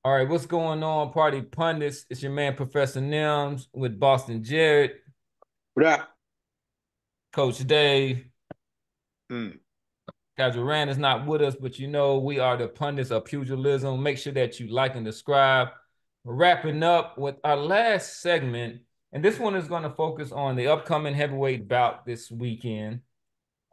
All right, what's going on, Party Pundits? It's your man, Professor Nims, with Boston Jared, What up? Coach Dave. Mm. Casual Rand is not with us, but you know we are the Pundits of Pugilism. Make sure that you like and subscribe. We're wrapping up with our last segment, and this one is going to focus on the upcoming heavyweight bout this weekend.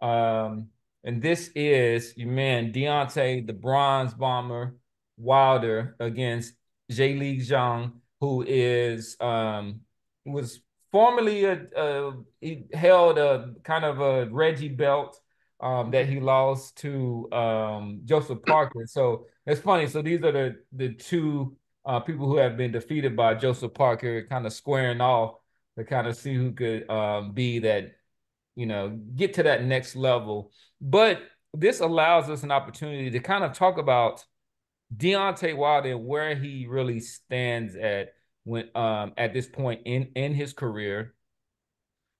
Um, and this is your man Deontay, the Bronze Bomber Wilder against Li Zhang, who is was formerly he held a kind of a Reggie belt that he lost to Joseph Parker. So it's funny. So these are the two people who have been defeated by Joseph Parker, kind of squaring off to kind of see who could be that get to that next level. But this allows us an opportunity to kind of talk about Deontay Wilder and where he really stands at this point in his career.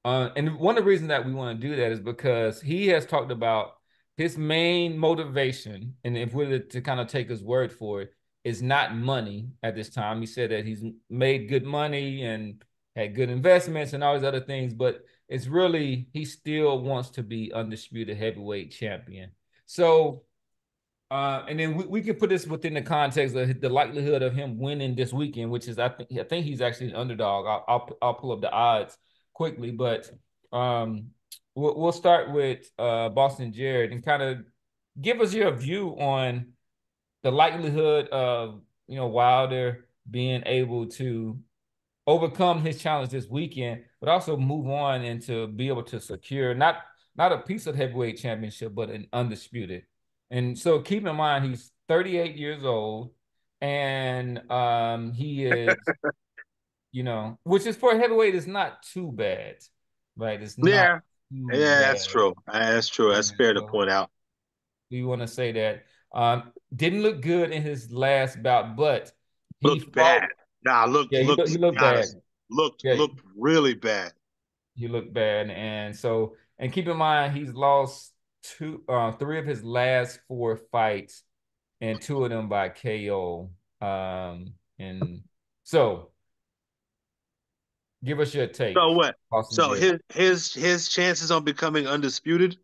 And one of the reasons that we want to do that is because he has talked about his main motivation, and if we were to kind of take his word for it, is not money at this time. He said that he's made good money and had good investments and all these other things, but it's really he still wants to be undisputed heavyweight champion. So and then we can put this within the context of the likelihood of him winning this weekend, which is I think he's actually an underdog. I'll pull up the odds quickly, but um, we'll start with Boston Jared and kind of give us your view on the likelihood of Wilder being able to overcome his challenge this weekend, but also move on and to be able to secure not a piece of heavyweight championship, but an undisputed. And so keep in mind he's 38 years old, and he is, which is for a heavyweight is not too bad, right? It's not Yeah, too yeah, that's bad. true. That's true. That's And fair to so point out. we want to say that didn't look good in his last bout, but he Looked bad. fought. Nah, Yeah, looked. he To be looked bad. honest, looked Yeah, looked really bad. he looked bad, and so and keep in mind he's lost three of his last four fights, and two of them by KO. And so give us your So take, what? Austin So Jared. his chances on becoming undisputed.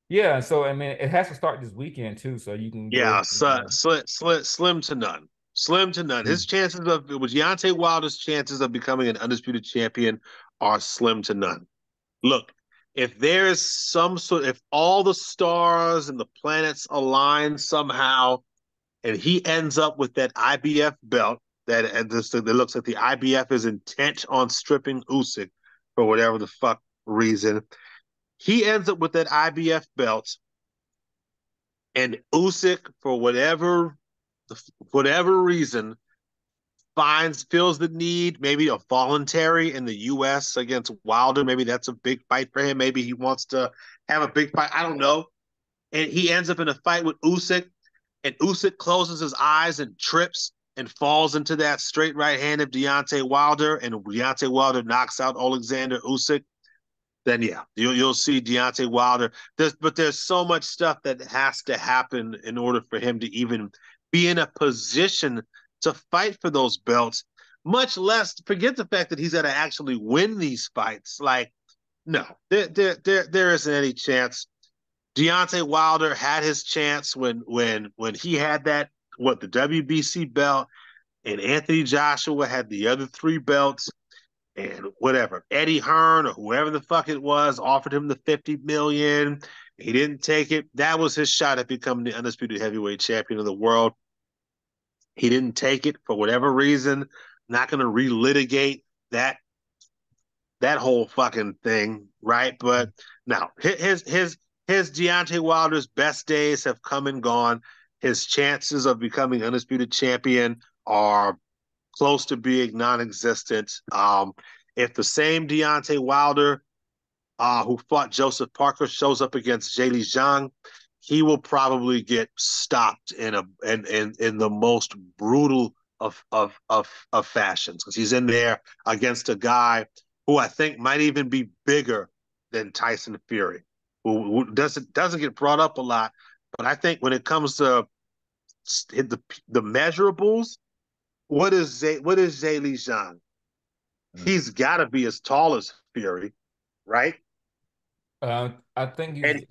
Yeah, so I mean it has to start this weekend too, so you can go Yeah, ahead and slim to none. Slim to none. His chances of with Deontay Wilder's chances of becoming an undisputed champion are slim to none. Look, if there's some sort, if all the stars and the planets align somehow, and he ends up with that IBF belt, that looks like the IBF is intent on stripping Usyk for whatever the fuck reason. He ends up with that IBF belt, and Usyk, for whatever reason, feels the need, maybe a voluntary in the U.S. against Wilder. Maybe that's a big fight for him. Maybe he wants to have a big fight. I don't know. And he ends up in a fight with Usyk, and Usyk closes his eyes and trips and falls into that straight right hand of Deontay Wilder, and Deontay Wilder knocks out Alexander Usyk. Then yeah, you'll see Deontay Wilder. There's so much stuff that has to happen in order for him to even be in a position to fight for those belts. Much less forget the fact that he's got to actually win these fights. Like no, there isn't any chance. Deontay Wilder had his chance when he had the WBC belt, and Anthony Joshua had the other three belts, and whatever Eddie Hearn or whoever the fuck it was offered him the 50 million. He didn't take it. That was his shot at becoming the undisputed heavyweight champion of the world. He didn't take it for whatever reason. Not going to relitigate that whole fucking thing, right? But now his Deontay Wilder's best days have come and gone. His chances of becoming undisputed champion are close to being non-existent. If the same Deontay Wilder who fought Joseph Parker shows up against Li Zhang, he will probably get stopped in the most brutal of fashions because he's in there against a guy who I think might even be bigger than Tyson Fury, who doesn't get brought up a lot. But I think when it comes to the measurables, what is Zhang Zhang? He's got to be as tall as Fury, right? I think he's And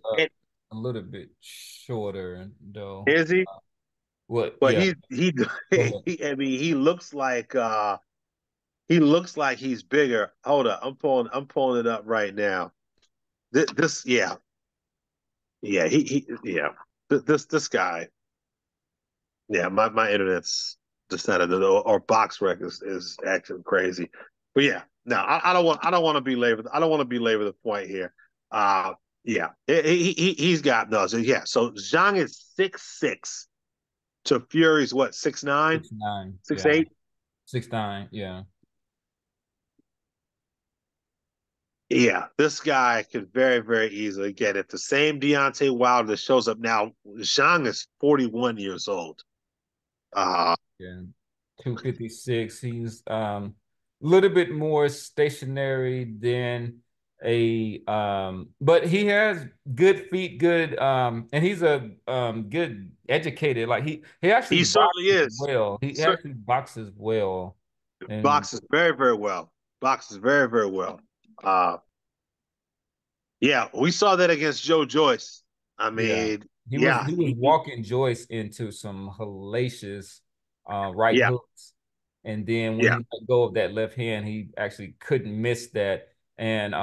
a little bit shorter though. is he? What? But Yeah. he, Go ahead. I mean, he looks like he's bigger. Hold up, I'm pulling it up right now. Yeah, yeah. This guy, yeah. My internet's just not a or box rec is acting crazy. But yeah, no, I don't want to belabor the point here. Uh, yeah, he's got no. So yeah, so Zhang is 6'6" to Fury's what 6'9", 6'9". six Yeah. eight. 6'9". Yeah. Yeah, this guy could very easily get it. The same Deontay Wilder that shows up now. Zhang is 41 years old. Uh, Yeah. 256. He's a little bit more stationary than but he has good feet, good and he's a good educated. Like he actually he certainly boxes is. well. He Cer- actually boxes well. And Boxes very well. Boxes very well. Uh, yeah, we saw that against Joe Joyce. I yeah, mean, he was yeah, he was walking Joyce into some hellacious right yeah, hooks, and then when yeah. he let go of that left hand, he actually couldn't miss that. And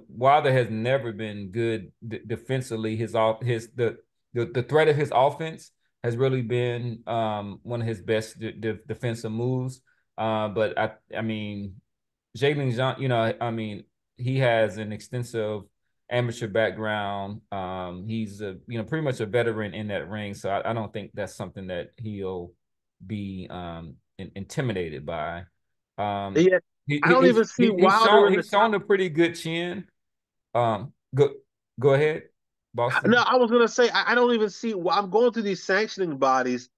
Wilder has never been good defensively. The threat of his offense has really been one of his best defensive moves. But I mean, Jalen John, I mean, he has an extensive amateur background. He's pretty much a veteran in that ring, so I don't think that's something that he'll be intimidated by. Um, Yeah, he, I don't even see Wilder in the he's top. shown a pretty good chin. Go ahead, No, Boston. I was gonna say I don't even see. I'm going through these sanctioning bodies.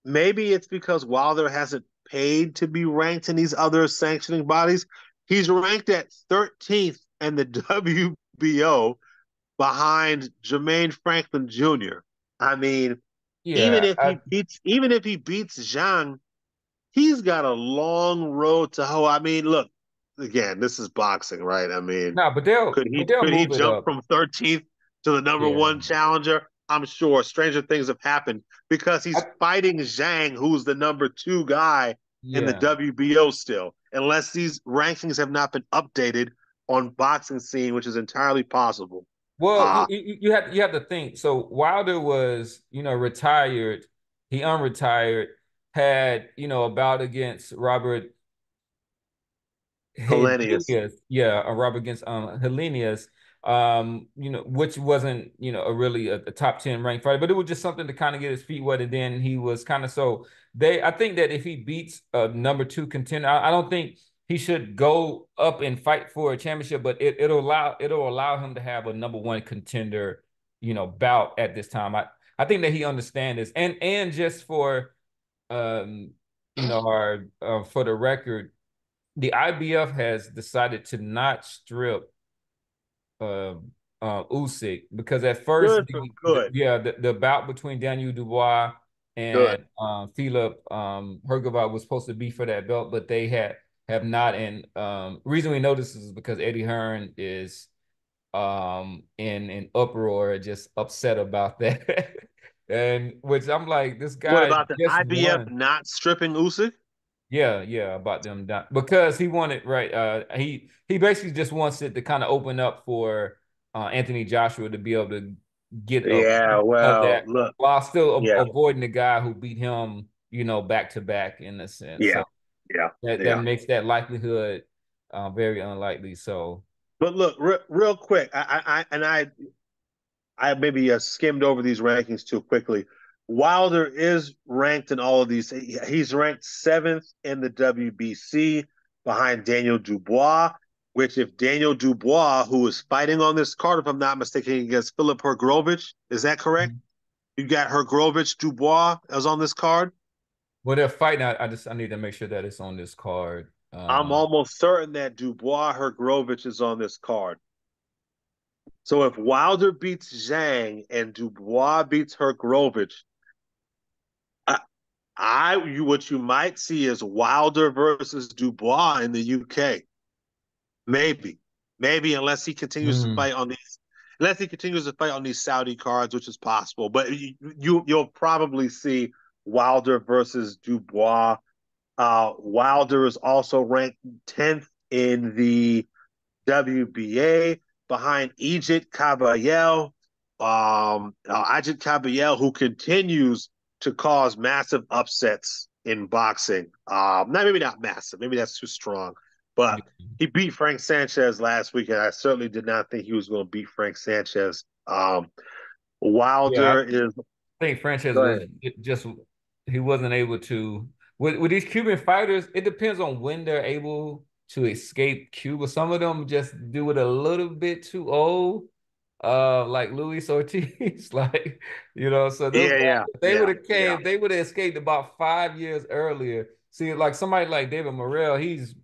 Maybe it's because Wilder hasn't paid to be ranked in these other sanctioning bodies. He's ranked at 13th in the WBO behind Jermaine Franklin Jr. I mean, Yeah, even if he beats Zhang, he's got a long road to hoe. I mean, look, again, this is boxing, right? I mean, no, but they'll could he move it jump up. from 13th to the number Yeah. one challenger? I'm sure stranger things have happened because I, he's fighting Zhang, who's the number two guy in the yeah. WBO still, unless these rankings have not been updated on boxing scene, which is entirely possible. Well, Uh you have to think. So Wilder was, retired. He unretired, had, a bout against Robert Hellenius. Hellenius, yeah, a rub against Hellenius, which wasn't, a really a top 10 ranked fighter, but it was just something to kind of get his feet wet. And then he was kind of I think that if he beats a number two contender, I don't think he should go up and fight for a championship, but it'll allow him to have a number one contender, bout at this time. I think that he understands this. And just for um, our for the record, the IBF has decided to not strip uh, Usyk because at first Good for good. the bout between Daniel Dubois Good. and Philip Hergovac was supposed to be for that belt, but they have not. And reason we know this is because Eddie Hearn is in uproar, just upset about that. And which I'm like, this What guy about the just IBF won. not stripping Usyk? Yeah, about them down because he wanted right. He basically just wants it to kind of open up for Anthony Joshua to be able to get a Yeah, of well, that look, while still yeah, avoiding the guy who beat him, back to back in a sense. yeah, So yeah, that yeah. makes that likelihood very unlikely. So But look, real quick, I maybe skimmed over these rankings too quickly. Wilder is ranked in all of these. He's ranked seventh in the WBC behind Daniel Dubois. Which, if Daniel Dubois, who is fighting on this card, if I'm not mistaken, against Filip Hrgovic, is that correct? You got Hrgovic Dubois as on this card. well, they're fighting. I need to make sure that it's on this card. I'm almost certain that Dubois Hrgovic is on this card. So if Wilder beats Zhang and Dubois beats Hrgovic, I, what you might see is Wilder versus Dubois in the UK. Maybe, maybe unless he continues to fight on these Saudi cards, which is possible. But you'll probably see Wilder versus Dubois. Wilder is also ranked 10th in the WBA behind Egypt Caballel. Ajit Caballel, who continues to cause massive upsets in boxing. Maybe not massive, maybe that's too strong, but he beat Frank Sanchez last week, and I certainly did not think he was going to beat Frank Sanchez. Yeah, Wilder is. I think Sanchez Go was ahead. just he wasn't able to with these Cuban fighters. It depends on when they're able to escape Cuba. Some of them just do it a little bit too old, like Luis Ortiz, like So those Yeah, guys, yeah, if they would yeah, have yeah, came, they would have escaped about 5 years earlier. See, like somebody like David Morrell, he's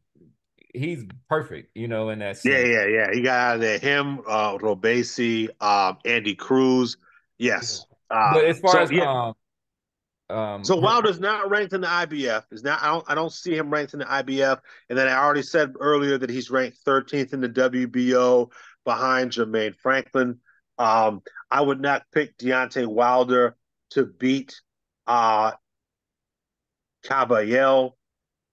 perfect, in that yeah, sense. yeah, yeah. He got out of there. Him, Robesi, Andy Cruz. Yeah. Yes. But as far So as yeah, um so Wilder's not ranked in the IBF. Is not. I don't see him ranked in the IBF. And then I already said earlier that he's ranked 13th in the WBO behind Jermaine Franklin. Um, I would not pick Deontay Wilder to beat uh Caballel.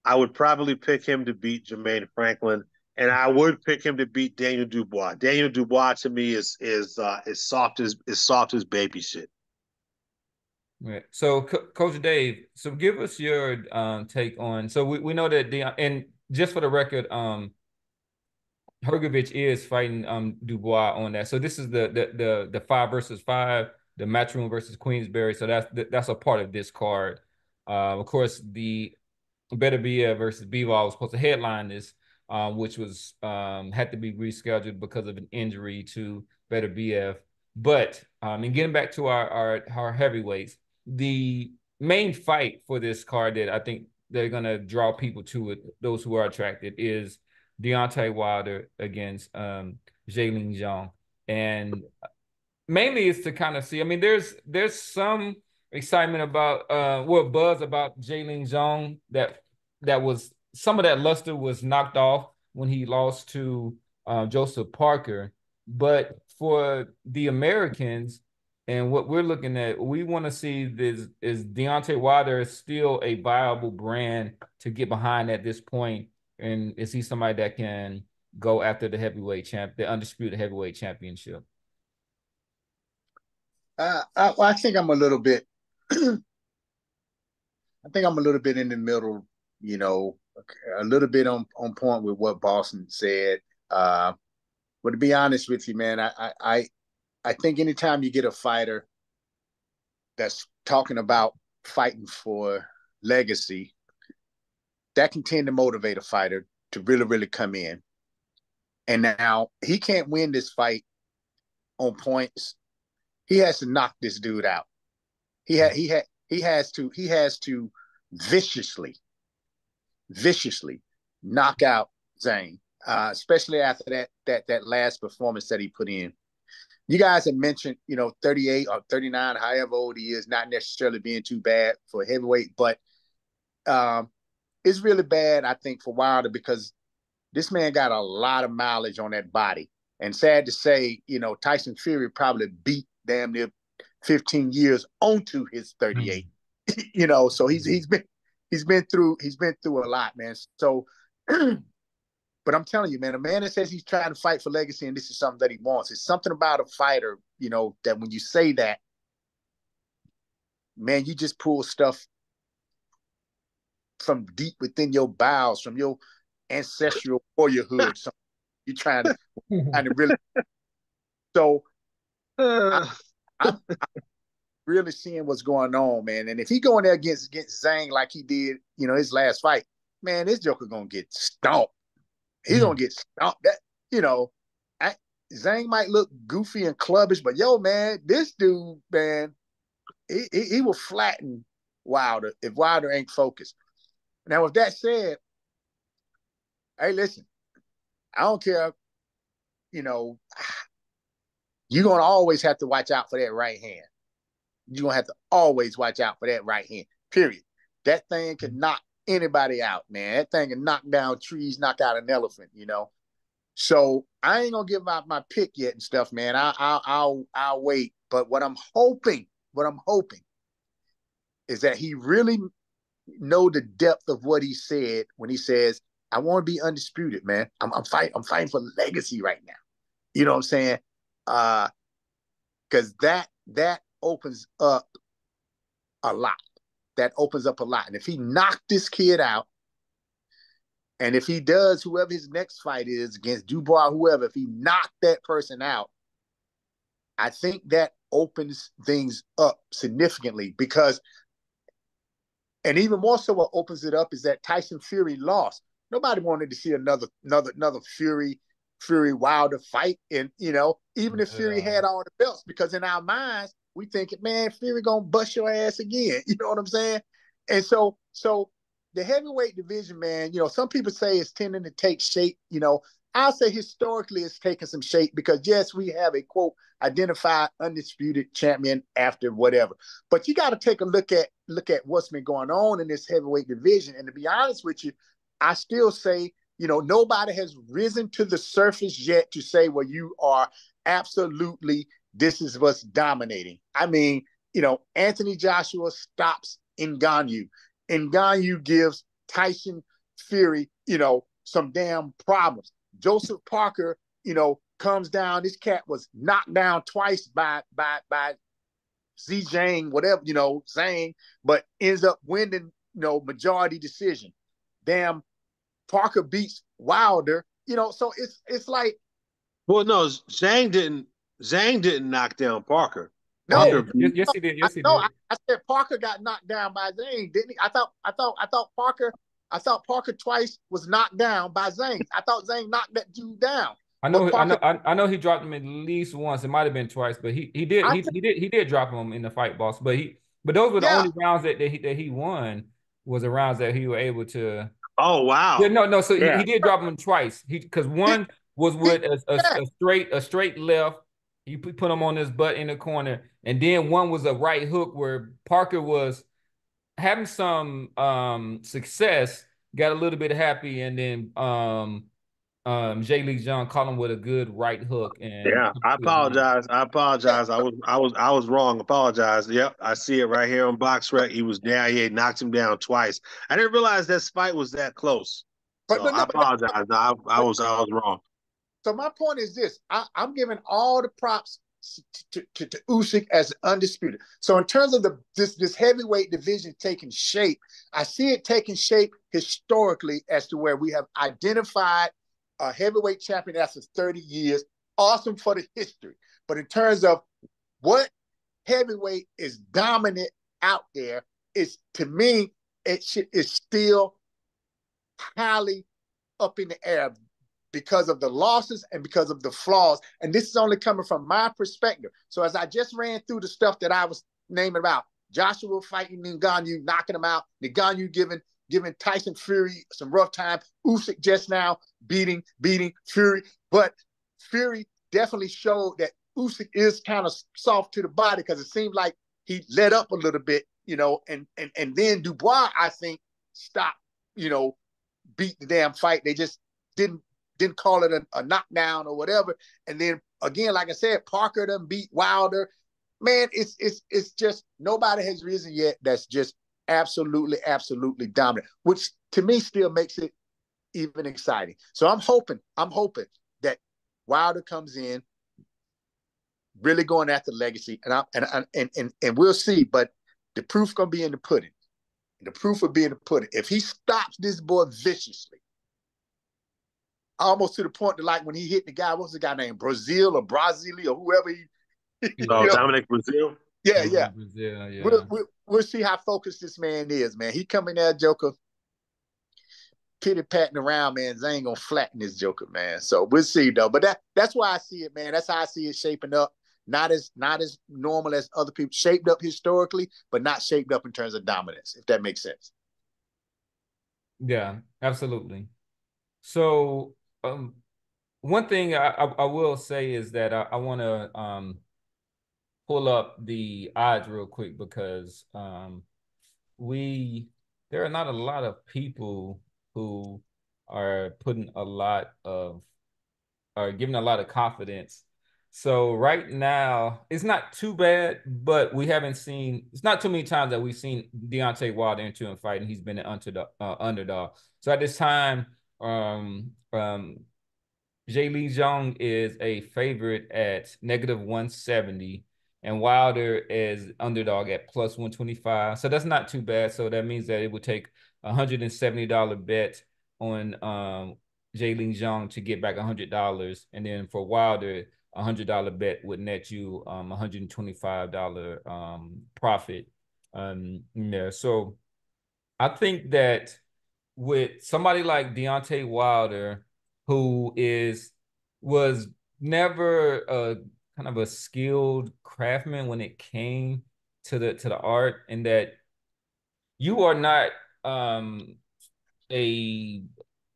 I would probably pick him to beat Jermaine Franklin, and I would pick him to beat Daniel Dubois. Daniel Dubois to me is soft as baby shit. Right. So, Coach Dave, so give us your take on. So we know that and just for the record, Hergovich is fighting Dubois on that. So this is the 5 versus 5, the Matchroom versus Queensberry. So that's a part of this card. Of course, the Beterbiev versus Bivol was supposed to headline this, which was had to be rescheduled because of an injury to Beterbiev. But and getting back to our heavyweights, the main fight for this card that I think they're gonna draw people to it, those who are attracted, is Deontay Wilder against Jailin Zhang. And mainly it's to kind of see. I mean, there's some excitement about buzz about Jailin Zhang that was some of that luster was knocked off when he lost to Joseph Parker. But for the Americans and what we're looking at, we want to see this is Deontay Wilder still a viable brand to get behind at this point, and is he somebody that can go after the undisputed heavyweight championship? I think I'm a little bit. I think I'm a little bit in the middle. You know, a little bit on point with what Boston said. But to be honest with you, man, I think anytime you get a fighter that's talking about fighting for legacy, that can tend to motivate a fighter to really, really come in. And now he can't win this fight on points. He has to knock this dude out. He has to viciously knock out Zane, especially after that last performance that he put in. You guys have mentioned, 38 or 39, however old he is, not necessarily being too bad for heavyweight, but it's really bad, I think, for Wilder because this man got a lot of mileage on that body. And sad to say, Tyson Fury probably beat damn near 15 years onto his 38. So he's been through a lot, man. So but I'm telling you, man, a man that says he's trying to fight for legacy and this is something that he wants. It's something about a fighter, that when you say that, man, you just pull stuff from deep within your bowels, from your ancestral warriorhood. So you're trying to really. So I, I'm really seeing what's going on, man. And if he going there against Zhang like he did, his last fight, man, this Joker gonna get stomped. He's gonna get stomped. Zhang might look goofy and clubbish, but man, this dude, man, he will flatten Wilder if Wilder ain't focused. Now, with that said, hey, listen, I don't care. You're gonna always have to watch out for that right hand. You're gonna have to always watch out for that right hand. Period. That thing can knock anybody out, man. That thing can knock down trees, knock out an elephant, you know. So I ain't gonna give out my pick yet and stuff, man. I'll wait. But what I'm hoping is that he really know the depth of what he said when he says, "I want to be undisputed, man. I'm fighting for legacy right now." You know what I'm saying? Because that opens up a lot. That opens up a lot. And if he knocked this kid out, and if he does, whoever his next fight is against Dubois, whoever, if he knocked that person out, I think that opens things up significantly because, and even more so, what opens it up is that Tyson Fury lost. Nobody wanted to see another Fury Wilder fight, and you know, even if Fury had all the belts, because in our minds we think, man, Fury gonna bust your ass again. You know what I'm saying? And so the heavyweight division, man, you know, some people say it's tending to take shape. You know, I'll say historically it's taken some shape because yes, we have a quote identified undisputed champion after whatever. But you got to take a look at what's been going on in this heavyweight division. And to be honest with you, I still say, you know, nobody has risen to the surface yet to say, well, you are absolutely, this is what's dominating. I mean, you know, Anthony Joshua stops Ngannou. Ngannou gives Tyson Fury, you know, some damn problems. Joseph Parker, you know, comes down. This cat was knocked down twice by Zhang, whatever, you know, Zhang, but ends up winning, you know, majority decision. Damn, Parker beats Wilder, you know, so it's like. Well, no, Zhang didn't knock down Parker. No, Parker yes, he did. Yes, he did. I said Parker got knocked down by Zhang, didn't he? I thought Parker twice was knocked down by Zhang. I thought Zhang knocked that dude down. I know he dropped him at least once. It might have been twice, but he did drop him in the fight, boss. But those were the only rounds that he won, was the rounds that he was able to. Oh wow! Yeah, no. So he did drop him twice. Because one was with a straight left. He put him on his butt in the corner, and then one was a right hook where Parker was having some success, got a little bit happy, and then Jay Lee John caught him with a good right hook. And yeah, I apologize. I was wrong. Apologize. Yep, I see it right here on BoxRec. He was down. He knocked him down twice. I didn't realize this fight was that close. So I apologize. No, I was wrong. So my point is this: I'm giving all the props to Usyk as undisputed. So in terms of this heavyweight division taking shape, I see it taking shape historically as to where we have identified a heavyweight champion after 30 years. Awesome for the history. But in terms of what heavyweight is dominant out there, is, to me, is still highly up in the air because of the losses and because of the flaws. And this is only coming from my perspective. So as I just ran through the stuff that I was naming about, Joshua fighting Ngannou, knocking him out, Ngannou giving Tyson Fury some rough time, Usyk just now beating Fury. But Fury definitely showed that Usyk is kind of soft to the body, because it seemed like he let up a little bit, you know, and then Dubois, I think, stopped, you know, beat the damn fight. They just didn't call it a knockdown or whatever. And then again, like I said, Parker done beat Wilder. Man, it's just, nobody has risen yet that's just absolutely dominant, which to me still makes it even exciting. So I'm hoping that Wilder comes in really going after legacy, and we'll see. But the proof gonna be in the pudding. The proof will be in the pudding. If he stops this boy viciously, almost to the point that, like, when he hit the guy, what's the guy named Brazil or whoever he. Dominic Brazil. Yeah. Brazil, yeah. We'll see how focused this man is, man. He coming there, Joker, pity-patting around, man. They ain't gonna flatten this Joker, man. So we'll see, though. But that's why I see it, man. That's how I see it shaping up. Not as normal as other people, shaped up historically, but not shaped up in terms of dominance, if that makes sense. Yeah, absolutely. So one thing I will say is that I want to pull up the odds real quick, because we there are not a lot of people who are putting a lot of are giving a lot of confidence. So right now, it's not too bad, but we haven't seen. It's not too many times that we've seen Deontay Wilder into a fight, and he's been an underdog. So at this time, um, um, Jay Lee Jong is a favorite at -170, and Wilder is underdog at +125. So that's not too bad. So that means that it would take $170 bet on Jay Lee Jong to get back $100, and then for Wilder, $100 bet would net you $125 profit. Yeah, so I think that with somebody like Deontay Wilder, who was never a kind of a skilled craftsman when it came to the art, and that you are not a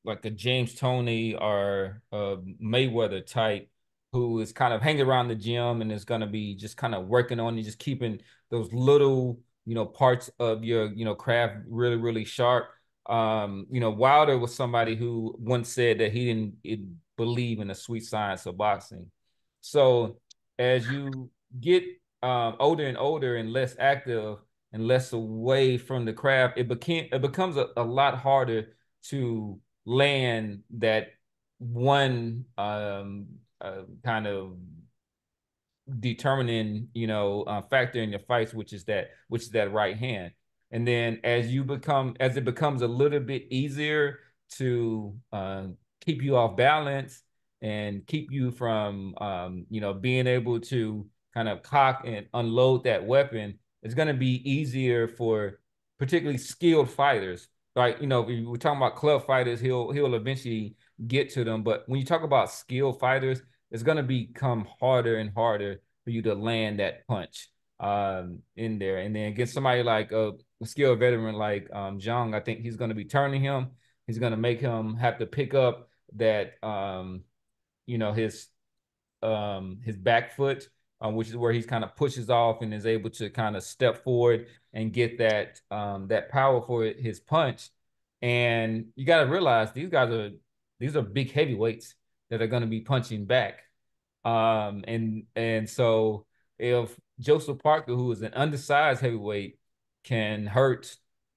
like a James Toney or a Mayweather type who is kind of hanging around the gym and is going to be just kind of working on and just keeping those little, parts of your, craft really, really sharp. Wilder was somebody who once said that he didn't believe in the sweet science of boxing. So as you get older and older and less active and less away from the craft, it becomes a lot harder to land that one kind of determining factor in your fights, which is that right hand. And then as it becomes a little bit easier to keep you off balance and keep you from being able to kind of cock and unload that weapon, it's going to be easier for particularly skilled fighters. Like, if we're talking about club fighters, he'll eventually get to them. But when you talk about skilled fighters, it's going to become harder and harder for you to land that punch in there. And then get somebody like a skilled veteran like Zhang, I think he's going to be turning him. He's going to make him have to pick up that, his back foot, which is where he's kind of pushes off and is able to kind of step forward and get that power for his punch. And you got to realize these are big heavyweights that are going to be punching back. And so if Joseph Parker, who is an undersized heavyweight, can hurt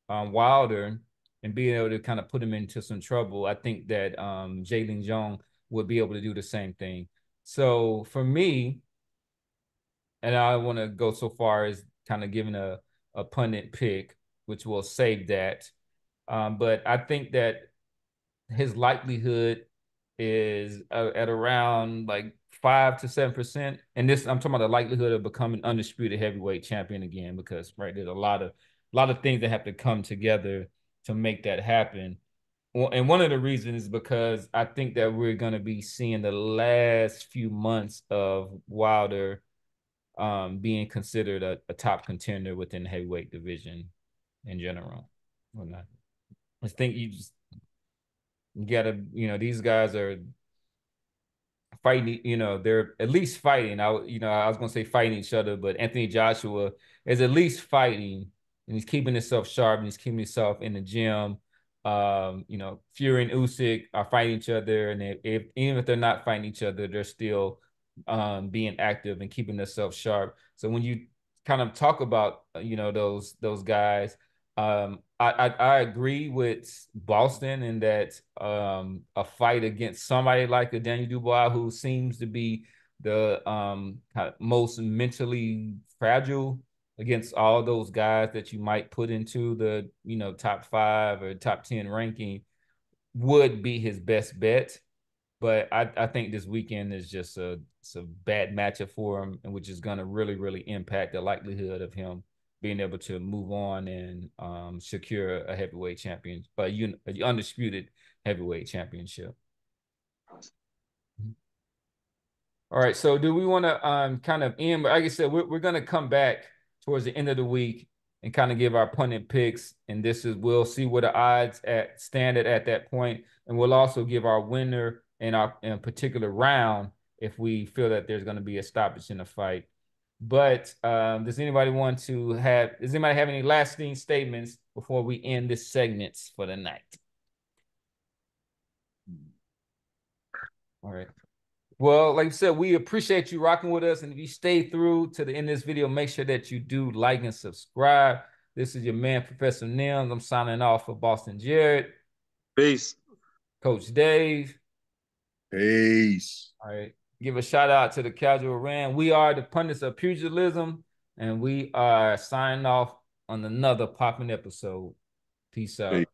Wilder and be able to kind of put him into some trouble, I think that Jalen Jong would be able to do the same thing. So for me, and I want to go so far as kind of giving a pundit pick, which will save that. But I think that his likelihood is at around like 5 to 7%. And this, I'm talking about the likelihood of becoming undisputed heavyweight champion again, because right, there's a lot of things that have to come together to make that happen. Well, and one of the reasons is because I think that we're going to be seeing the last few months of Wilder being considered a top contender within the heavyweight division in general. Or not. I think you gotta, these guys are fighting, they're at least fighting. I was gonna say fighting each other, but Anthony Joshua is at least fighting, and he's keeping himself sharp and he's keeping himself in the gym. Fury and Usyk are fighting each other, and even if they're not fighting each other, they're still being active and keeping themselves sharp. So when you kind of talk about those guys, I agree with Boston in that a fight against somebody like a Daniel Dubois, who seems to be the kind of most mentally fragile against all those guys that you might put into the top 5 or top 10 ranking, would be his best bet. But I think this weekend is just it's a bad matchup for him, and which is going to really, really impact the likelihood of him being able to move on and secure a heavyweight champion, a undisputed heavyweight championship. All right, so do we want to kind of end? But like I said, we're going to come back towards the end of the week and kind of give our pundit picks, and we'll see where the odds stand at that point, and we'll also give our winner in a particular round if we feel that there's going to be a stoppage in the fight. But does anybody have any lasting statements before we end this segment for the night? All right. Well, like I said, we appreciate you rocking with us. And if you stay through to the end of this video, make sure that you do like and subscribe. This is your man, Professor Nims. I'm signing off for Boston Jared. Peace. Coach Dave. Peace. All right. Give a shout out to the Casual Ran. We are the Pundits of Pugilism, and we are signing off on another popping episode. Peace out. Peace.